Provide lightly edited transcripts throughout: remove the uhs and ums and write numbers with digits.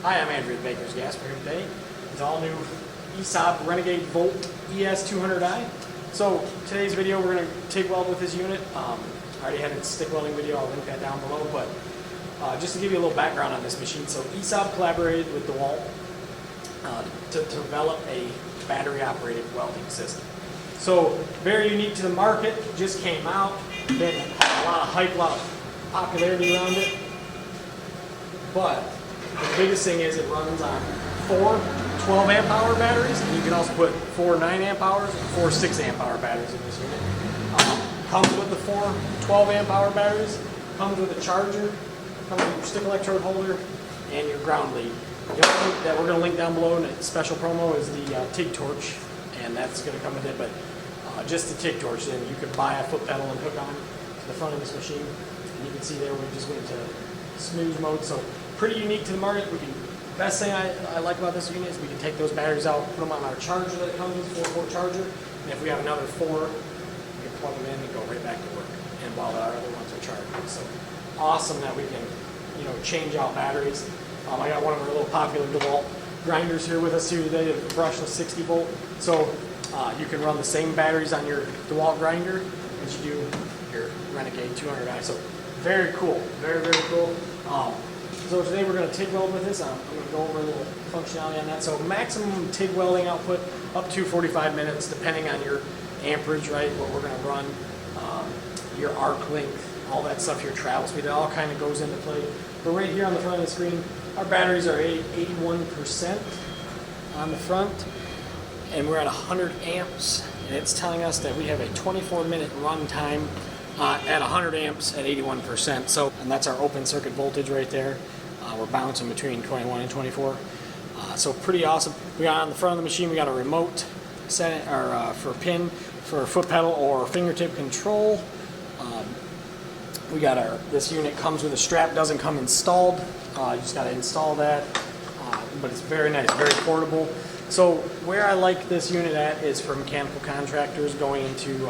Hi, I'm Andrew the Baker's Gas. We're here today with all new ESAB Renegade Volt ES200i. So today's video we're going to TIG weld with this unit. I already had a stick welding video, I'll link that down below, but just to give you a little background on this machine. So ESAB collaborated with DeWalt to develop a battery operated welding system. So very unique to the market, just came out, been a lot of hype, a lot of popularity around it, but the biggest thing is it runs on 4 12 amp hour batteries, and you can also put 4 9 amp hours and 4 6 amp hour batteries in this unit. Comes with the 4 12 amp hour batteries, comes with a charger, comes with your stick electrode holder, and your ground lead. The other thing that we're going to link down below in a special promo is the TIG Torch, and that's going to come with it, but just the TIG Torch, then you can buy a foot pedal and hook on to the front of this machine. And you can see there we just went to snooze mode, so pretty unique to the market. Best thing I like about this unit is we can take those batteries out, put them on our charger that comes with, 4-port charger, and if we have another 4, we can plug them in and go right back to work, and while our other ones are charging. So awesome that we can, change out batteries. I got one of our little popular DeWalt grinders here with us here today, a brushless 60 volt. So you can run the same batteries on your DeWalt grinder as you do your Renegade 200i. So very cool, very, very cool. So today we're going to TIG weld with this. I'm going to go over a little functionality on that. So maximum TIG welding output up to 45 minutes, depending on your amperage, right? What we're going to run, your arc length, all that stuff, your travel speed, it all kind of goes into play. But right here on the front of the screen, our batteries are 81% on the front, and we're at 100 amps, and it's telling us that we have a 24-minute run time at 100 amps at 81%. So, and that's our open circuit voltage right there. We're bouncing between 21 and 24. So pretty awesome. We got on the front of the machine, we got a remote set for a pin for a foot pedal or fingertip control. We got this unit comes with a strap, doesn't come installed. You just got to install that, but it's very nice, very portable. So where I like this unit at is for mechanical contractors going into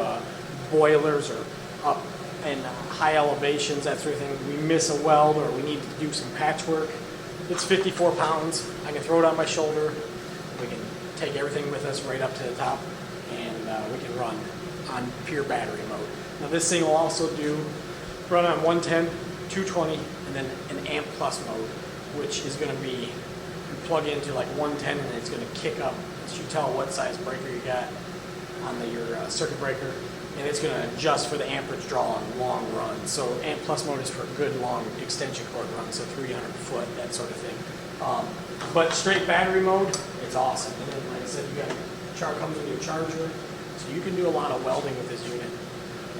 boilers or up in high elevations, that sort of thing. We miss a weld or we need to do some patchwork. It's 54 pounds. I can throw it on my shoulder. We can take everything with us right up to the top, and we can run on pure battery mode. Now this thing will also run on 110, 220, and then an amp plus mode, which is going to be, you plug into like 110 and it's going to kick up. So you tell what size breaker you got on your circuit breaker, and it's going to adjust for the amperage draw on long runs. So amp plus mode is for good long extension cord runs, so 300 foot, that sort of thing. But straight battery mode, it's awesome. And then, like I said, comes with your charger, so you can do a lot of welding with this unit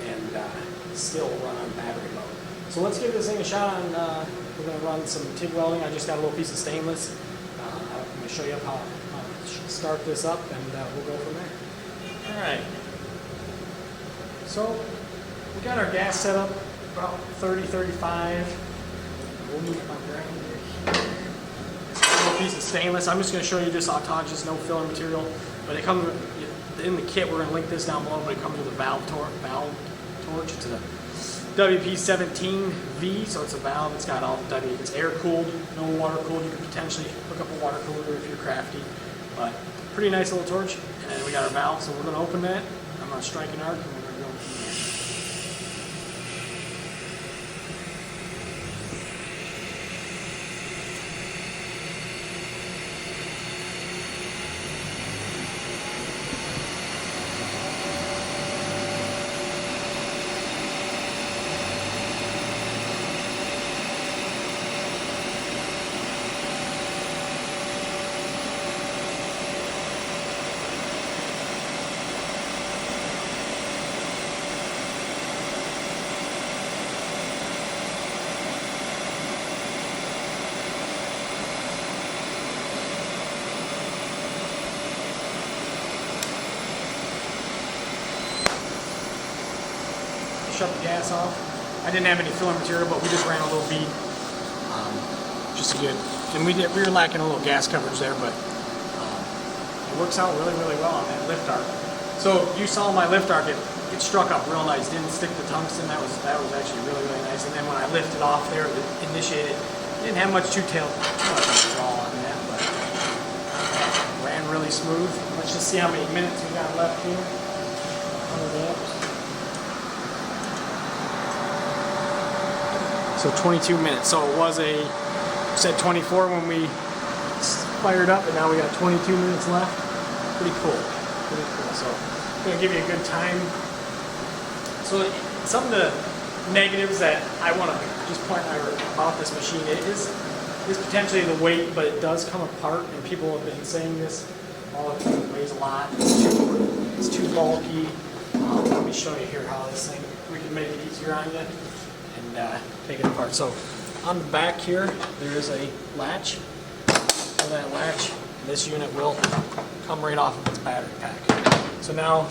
and still run on battery mode. So let's give this thing a shot on, we're going to run some TIG welding. I just got a little piece of stainless. I'm going to show you how to start this up, and we'll go from there. Alright. So we got our gas set up about 30-35. We'll move my grinder here. A little piece of stainless. I'm just going to show you this autogenous, no filler material. But it comes with, in the kit, we're going to link this down below, but it comes with a valve torch. It's a WP17V, so it's a valve. It's got all the it's air cooled, no water cooled. You could potentially hook up a water cooler if you're crafty, but pretty nice little torch. And we got our valve, so we're going to open that. I'm going to strike an arc, and we're going to go from there. Shut the gas off. I didn't have any filler material, but we just ran a little bead, just good. And we were lacking a little gas coverage there, but it works out really, really well on that lift arc. So you saw my lift arc; it struck up real nice. Didn't stick to tungsten. That was actually really, really nice. And then when I lifted off there, it initiated. It didn't have much draw on smooth. Let's just see how many minutes we got left here. 100 amps. So 22 minutes. So it was said 24 when we fired up, and now we got 22 minutes left. Pretty cool. Pretty cool. So I'm going to give you a good time. So some of the negatives that I want to just point out about this machine is potentially the weight, but it does come apart, and people have been saying this. Oh, it weighs a lot. It's too bulky. Let me show you here how this thing, we can make it easier on you and take it apart. So on the back here, there is a latch. For that latch, this unit will come right off of its battery pack. So now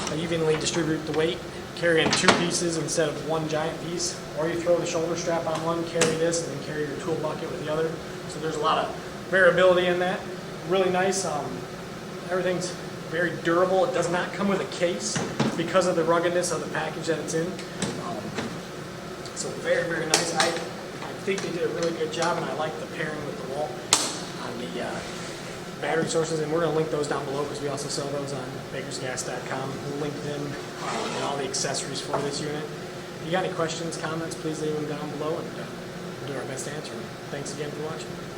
I evenly distribute the weight, carrying 2 pieces instead of 1 giant piece, or you throw the shoulder strap on one, carry this, and then carry your tool bucket with the other. So there's a lot of variability in that. Really nice. Everything's very durable. It does not come with a case because of the ruggedness of the package that it's in. So very, very nice. I think they did a really good job, and I like the pairing with the wall on the battery sources, and we're going to link those down below because we also sell those on bakersgas.com. We'll link them and all the accessories for this unit. If you got any questions, comments, please leave them down below, and we'll do our best to answer them. Thanks again for watching.